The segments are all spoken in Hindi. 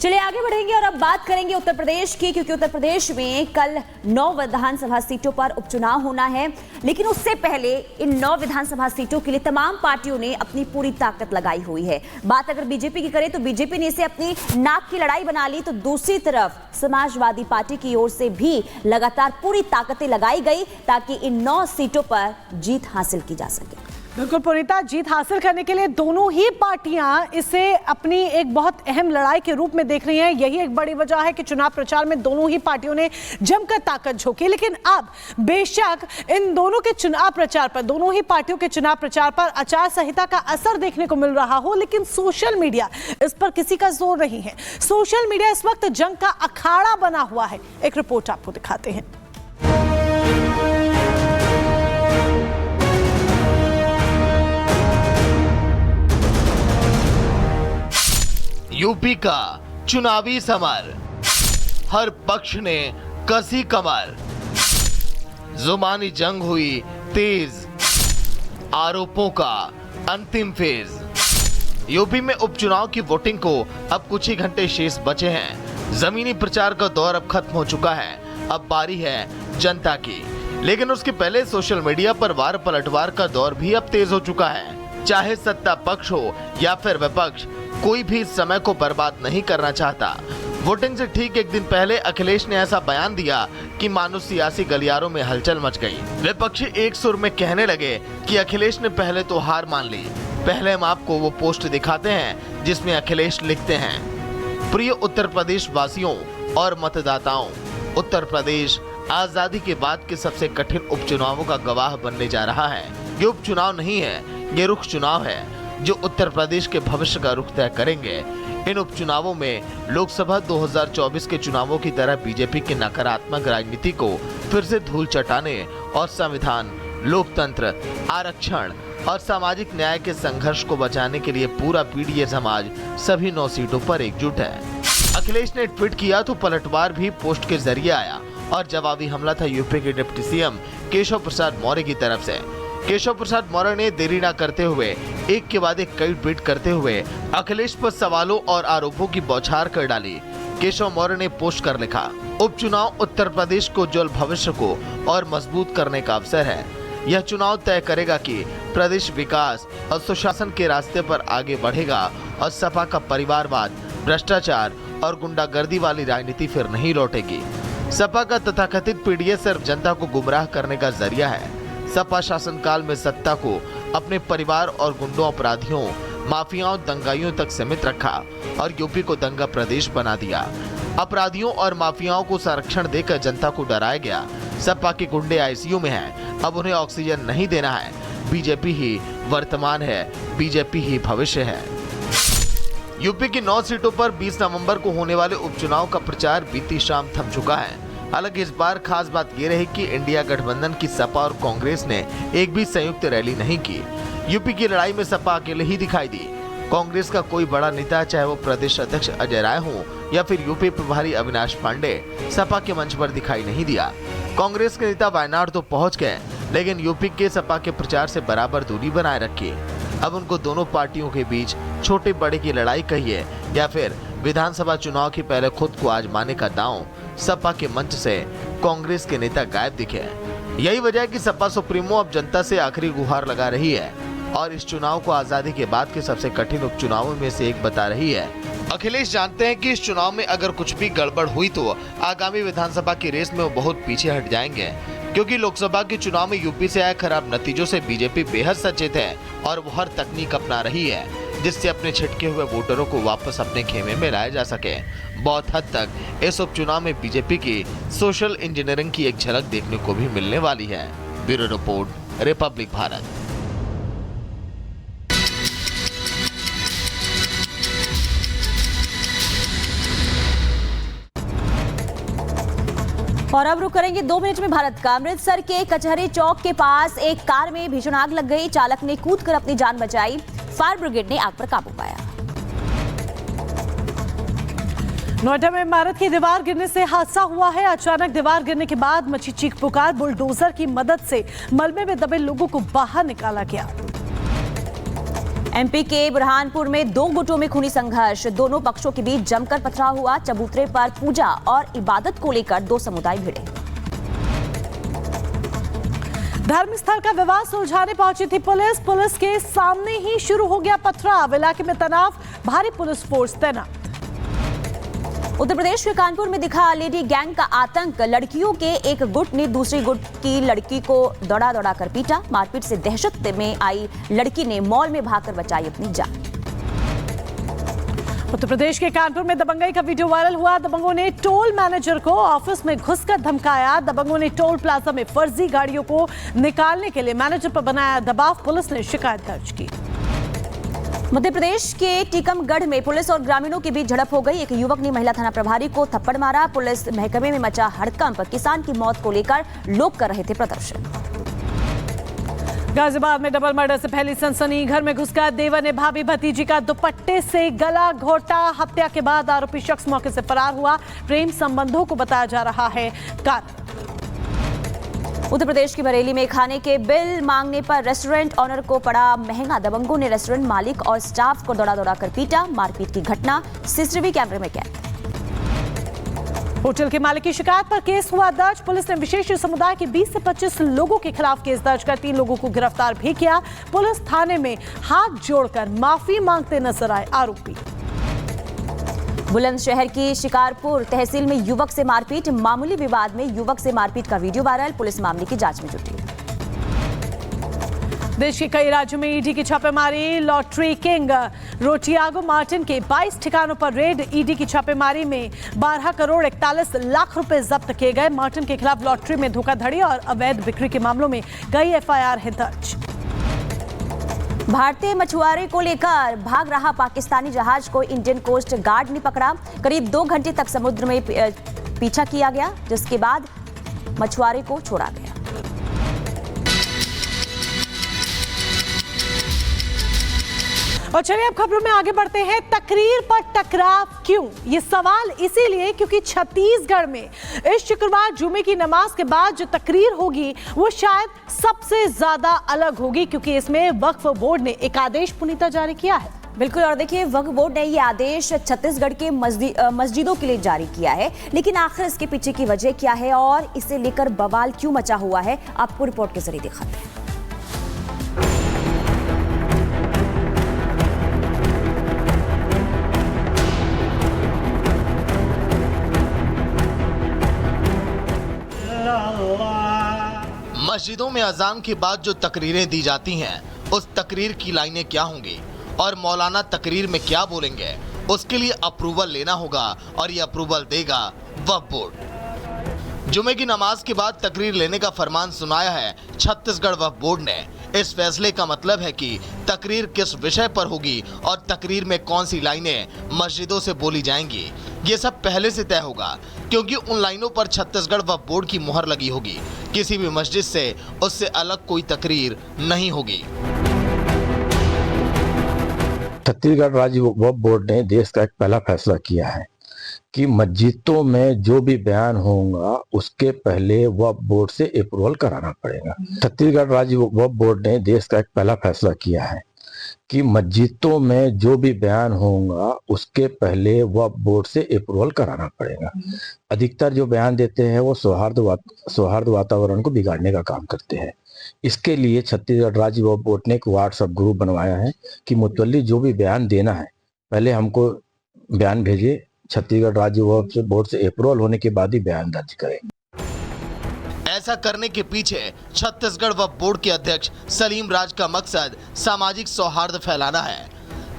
चलिए आगे बढ़ेंगे और अब बात करेंगे उत्तर प्रदेश की, क्योंकि उत्तर प्रदेश में कल 9 विधानसभा सीटों पर उपचुनाव होना है। लेकिन उससे पहले इन 9 विधानसभा सीटों के लिए तमाम पार्टियों ने अपनी पूरी ताकत लगाई हुई है। बात अगर बीजेपी की करें तो बीजेपी ने इसे अपनी नाक की लड़ाई बना ली, तो दूसरी तरफ समाजवादी पार्टी की ओर से भी लगातार पूरी ताकतें लगाई गई ताकि इन 9 सीटों पर जीत हासिल की जा सके। बिल्कुल पुनीता, जीत हासिल करने के लिए दोनों ही पार्टियां इसे अपनी एक बहुत अहम लड़ाई के रूप में देख रही हैं। यही एक बड़ी वजह है कि चुनाव प्रचार में दोनों ही पार्टियों ने जमकर ताकत झोंकी। लेकिन अब बेशक इन दोनों के चुनाव प्रचार पर, दोनों ही पार्टियों के चुनाव प्रचार पर आचार संहिता का असर देखने को मिल रहा हो, लेकिन सोशल मीडिया इस पर किसी का जोर नहीं है। सोशल मीडिया इस वक्त जंग का अखाड़ा बना हुआ है। एक रिपोर्ट आपको दिखाते हैं। यूपी का चुनावी समर, हर पक्ष ने कसी कमर, जुबानी जंग हुई तेज, आरोपों का अंतिम फेज। यूपी में उपचुनाव की वोटिंग को अब कुछ ही घंटे शेष बचे हैं। जमीनी प्रचार का दौर अब खत्म हो चुका है, अब बारी है जनता की। लेकिन उसके पहले सोशल मीडिया पर वार पलटवार का दौर भी अब तेज हो चुका है। चाहे सत्ता पक्ष हो या फिर विपक्ष, कोई भी इस समय को बर्बाद नहीं करना चाहता। वोटिंग से ठीक एक दिन पहले अखिलेश ने ऐसा बयान दिया कि मानो सियासी गलियारों में हलचल मच गई। विपक्षी एक सुर में कहने लगे कि अखिलेश ने पहले तो हार मान ली। पहले हम आपको वो पोस्ट दिखाते हैं जिसमें अखिलेश लिखते हैं, प्रिय उत्तर प्रदेश वासियों और मतदाताओं, उत्तर प्रदेश आजादी के बाद के सबसे कठिन उपचुनावों का गवाह बनने जा रहा है। ये उपचुनाव नहीं है, ये रुख चुनाव है जो उत्तर प्रदेश के भविष्य का रुख तय करेंगे। इन उपचुनावों में लोकसभा 2024 के चुनावों की तरह बीजेपी की नकारात्मक राजनीति को फिर से धूल चटाने और संविधान, लोकतंत्र, आरक्षण और सामाजिक न्याय के संघर्ष को बचाने के लिए पूरा पीडीए समाज सभी 9 सीटों पर एकजुट है। अखिलेश ने ट्वीट किया तो पलटवार भी पोस्ट के जरिए आया और जवाबी हमला था यूपी के डिप्टी सीएम केशव प्रसाद मौर्य की तरफ से। केशव प्रसाद मौर्य ने देरी न करते हुए एक के बाद एक कई ट्वीट करते हुए अखिलेश पर सवालों और आरोपों की बौछार कर डाली। केशव मौर्य ने पोस्ट कर लिखा, उपचुनाव उत्तर प्रदेश को उज्जवल भविष्य को और मजबूत करने का अवसर है। यह चुनाव तय करेगा कि प्रदेश विकास और सुशासन के रास्ते पर आगे बढ़ेगा और सपा का परिवारवाद, भ्रष्टाचार और गुंडागर्दी वाली राजनीति फिर नहीं लौटेगी। सपा का तथाकथित पीडीए सिर्फ जनता को गुमराह करने का जरिया है। सपा शासनकाल में सत्ता को अपने परिवार और गुंडों, अपराधियों, माफियाओं, दंगाइयों तक सीमित रखा और यूपी को दंगा प्रदेश बना दिया। अपराधियों और माफियाओं को संरक्षण देकर जनता को डराया गया। सपा के गुंडे आईसीयू में हैं, अब उन्हें ऑक्सीजन नहीं देना है। बीजेपी ही वर्तमान है, बीजेपी ही भविष्य है। यूपी की 9 सीटों पर 20 नवंबर को होने वाले उपचुनाव का प्रचार बीती शाम थम चुका है। हालांकि इस बार खास बात ये रही कि इंडिया गठबंधन की सपा और कांग्रेस ने एक भी संयुक्त रैली नहीं की। यूपी की लड़ाई में सपा अकेले ही दिखाई दी। कांग्रेस का कोई बड़ा नेता, चाहे वो प्रदेश अध्यक्ष अजय राय हो या फिर यूपी प्रभारी अविनाश पांडे, सपा के मंच पर दिखाई नहीं दिया। कांग्रेस के नेता वायनाड तो पहुंच गए, लेकिन यूपी के सपा के प्रचार से बराबर दूरी बनाए रखी। अब उनको दोनों पार्टियों के बीच छोटे बड़े की लड़ाई कहिए या फिर विधानसभा चुनाव के पहले खुद को आजमाने का दांव, सपा के मंच से कांग्रेस के नेता गायब दिखे। यही वजह है कि सपा सुप्रीमो अब जनता से आखिरी गुहार लगा रही है और इस चुनाव को आजादी के बाद के सबसे कठिन उपचुनावों में से एक बता रही है। अखिलेश जानते हैं कि इस चुनाव में अगर कुछ भी गड़बड़ हुई तो आगामी विधानसभा की रेस में वो बहुत पीछे हट जाएंगे, क्योंकि लोकसभा के चुनाव में यूपी से आए खराब नतीजों से बीजेपी बेहद सचेत है और वो हर तकनीक अपना रही है जिससे अपने छिटके हुए वोटरों को वापस अपने खेमे में लाया जा सके। बहुत हद तक इस उपचुनाव में बीजेपी की सोशल इंजीनियरिंग की एक झलक देखने को भी मिलने वाली है। Bureau report, Republic Bharat. और अब रुक करेंगे 2 मिनट में भारत का। अमृतसर के कचहरी चौक के पास एक कार में भीषण आग लग गई। चालक ने कूदकर अपनी जान बचाई। फायर ब्रिगेड ने आग पर काबू पाया। नोएडा में इमारत की दीवार गिरने से हादसा हुआ है। अचानक दीवार गिरने के बाद मची चीख पुकार। बुलडोजर की मदद से मलबे में दबे लोगों को बाहर निकाला गया। एमपी के बुरहानपुर में दो गुटों में खूनी संघर्ष, दोनों पक्षों के बीच जमकर पथराव हुआ। चबूतरे पर पूजा और इबादत को लेकर दो समुदाय भिड़े। धर्मस्थल का विवाद सुलझाने पहुंची थी पुलिस के सामने ही शुरू हो गया पथराव। इलाके में तनाव, भारी पुलिस फोर्स तैनात। उत्तर प्रदेश के कानपुर में दिखा लेडी गैंग का आतंक। लड़कियों के एक गुट ने दूसरी गुट की लड़की को दौड़ा कर पीटा। मारपीट से दहशत में आई लड़की ने मॉल में भागकर बचाई अपनी जान। उत्तर प्रदेश के कानपुर में दबंगई का वीडियो वायरल हुआ। दबंगों ने टोल मैनेजर को ऑफिस में घुसकर धमकाया। दबंगों ने टोल प्लाजा में फर्जी गाड़ियों को निकालने के लिए मैनेजर पर बनाया दबाव। पुलिस ने शिकायत दर्ज की। मध्य प्रदेश के टीकमगढ़ में पुलिस और ग्रामीणों के बीच झड़प हो गई। एक युवक ने महिला थाना प्रभारी को थप्पड़ मारा। पुलिस महकमे में मचा हड़कंप। किसान की मौत को लेकर लोग कर रहे थे प्रदर्शन। गाजियाबाद में डबल मर्डर से फैली सनसनी। घर में घुसकर देवर ने भाभी भतीजी का दुपट्टे से गला घोटा। हत्या के बाद आरोपी शख्स मौके से फरार हुआ। प्रेम संबंधों को बताया जा रहा है कारण। उत्तर प्रदेश की बरेली में खाने के बिल मांगने पर रेस्टोरेंट ऑनर को पड़ा महंगा। दबंगों ने रेस्टोरेंट मालिक और स्टाफ को दौड़ा कर पीटा। मारपीट की घटना सीसीटीवी कैमरे में कैद। होटल के मालिक की शिकायत पर केस हुआ दर्ज। पुलिस ने विशेष समुदाय के 20 से 25 लोगों के खिलाफ केस दर्ज कर 3 लोगों को गिरफ्तार भी किया। पुलिस थाने में हाथ जोड़कर माफी मांगते नजर आए आरोपी। बुलंदशहर की शिकारपुर तहसील में युवक से मारपीट। मामूली विवाद में युवक से मारपीट का वीडियो वायरल। पुलिस मामले की जांच में जुटी। देश के कई राज्यों में ईडी की छापेमारी। लॉटरी किंग रोटियागो मार्टिन के 22 ठिकानों पर रेड। ईडी की छापेमारी में 12 करोड़ 41 लाख रुपए जब्त किए गए। मार्टिन के खिलाफ लॉटरी में धोखाधड़ी और अवैध बिक्री के मामलों में कई एफआईआर है दर्ज। भारतीय मछुआरे को लेकर भाग रहा पाकिस्तानी जहाज को इंडियन कोस्ट गार्ड ने पकड़ा। करीब 2 घंटे तक समुद्र में पीछा किया गया, जिसके बाद मछुआरे को छोड़ा गया। और चलिए अब खबरों में आगे बढ़ते हैं। तकरीर पर टकराव क्यों? ये सवाल इसीलिए क्योंकि छत्तीसगढ़ में इस शुक्रवार जुमे की नमाज के बाद जो तकरीर होगी वो शायद सबसे ज्यादा अलग होगी, क्योंकि इसमें वक्फ बोर्ड ने एक आदेश पुनीता जारी किया है। बिल्कुल, और देखिए वक्फ बोर्ड ने ये आदेश छत्तीसगढ़ के मस्जिदों के लिए जारी किया है। लेकिन आखिर इसके पीछे की वजह क्या है और इसे लेकर बवाल क्यों मचा हुआ है, आपको रिपोर्ट के जरिए दिखाते हैं। मस्जिदों में अजान के बाद जो तकरीरें दी जाती हैं, उस तकरीर की लाइनें क्या होंगी और मौलाना तकरीर में क्या बोलेंगे, उसके लिए अप्रूवल लेना होगा और ये अप्रूवल देगा वक्फ बोर्ड। जुमे की नमाज के बाद तकरीर लेने का फरमान सुनाया है छत्तीसगढ़ वक्फ बोर्ड ने। इस फैसले का मतलब है कि तकरीर किस विषय पर होगी और तकरीर में कौन सी लाइनें मस्जिदों से बोली जाएंगी, ये सब पहले से तय होगा, क्योंकि उन लाइनों पर छत्तीसगढ़ वक्फ बोर्ड की मुहर लगी होगी। किसी भी मस्जिद से उससे अलग कोई तकरीर नहीं होगी। छत्तीसगढ़ राज्य वक्फ बोर्ड ने देश का एक पहला फैसला किया है कि मस्जिदों में जो भी बयान होगा उसके पहले वक्फ बोर्ड से अप्रूवल कराना पड़ेगा। छत्तीसगढ़ राज्य वक्फ बोर्ड ने देश का एक पहला फैसला किया है कि मस्जिदों में जो भी बयान होगा उसके पहले वक्फ बोर्ड से अप्रूवल कराना पड़ेगा। अधिकतर जो बयान देते हैं वो सौहार्द वातावरण को बिगाड़ने का काम करते हैं। इसके लिए छत्तीसगढ़ राज्य वक्फ बोर्ड ने एक व्हाट्सएप ग्रुप बनवाया है कि मुतल्ली जो भी बयान देना है पहले हमको बयान भेजे, छत्तीसगढ़ राज्य वक्फ बोर्ड से अप्रूवल होने के बाद ही बयान दर्ज करें। ऐसा करने के पीछे छत्तीसगढ़ वक्फ बोर्ड के अध्यक्ष सलीम राज का मकसद सामाजिक सौहार्द फैलाना है।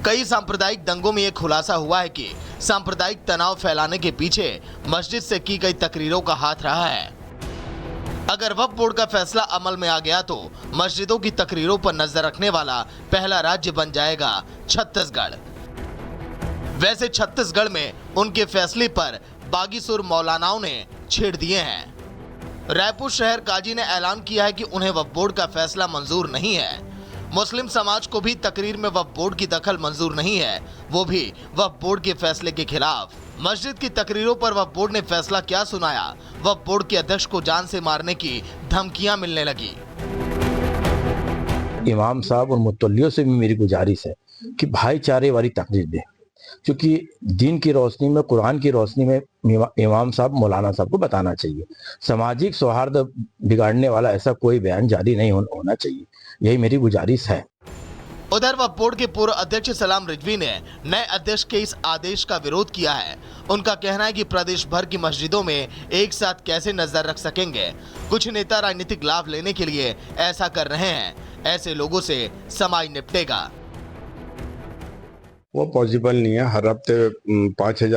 कई सांप्रदायिक दंगों में यह खुलासा हुआ है कि सांप्रदायिक तनाव फैलाने के पीछे मस्जिद से की गई तकरीरों का हाथ रहा है। अगर वक्फ बोर्ड का फैसला अमल में आ गया तो मस्जिदों की तकरीरों पर नजर रखने वाला पहला राज्य बन जाएगा छत्तीसगढ़। वैसे छत्तीसगढ़ में उनके फैसले पर बागी सुर मौलानाओं ने छेड़ दिए हैं। रायपुर शहर काजी ने ऐलान किया है कि उन्हें वक्फ बोर्ड का फैसला मंजूर नहीं है। मुस्लिम समाज को भी तकरीर में वक्फ बोर्ड की दखल मंजूर नहीं है, वो भी वक्फ बोर्ड के फैसले के खिलाफ। मस्जिद की तकरीरों पर वक्फ बोर्ड ने फैसला क्या सुनाया? वक्फ बोर्ड के अध्यक्ष को जान से मारने की धमकियां मिलने लगी। इमाम साहब और मुतल्लियों से भी मेरी गुजारिश है कि भाईचारे वाली तकरीर दें, क्योंकि दीन की रोशनी में, कुरान की रोशनी में इमाम साहब, मौलाना साहब को बताना चाहिए सामाजिक सौहार्द बिगाड़ने वाला ऐसा कोई बयान जारी नहीं होना चाहिए। यही मेरी गुजारिश है। उधर वक्फ बोर्ड के पूर्व अध्यक्ष सलाम रिजवी ने नए अध्यक्ष के इस आदेश का विरोध किया है। उनका कहना है कि प्रदेश भर की मस्जिदों में एक साथ कैसे नजर रख सकेंगे। कुछ नेता राजनीतिक लाभ लेने के लिए ऐसा कर रहे हैं, ऐसे लोगों से समाज निपटेगा। वो पॉसिबल नहीं है। हर हफ्ते 5,000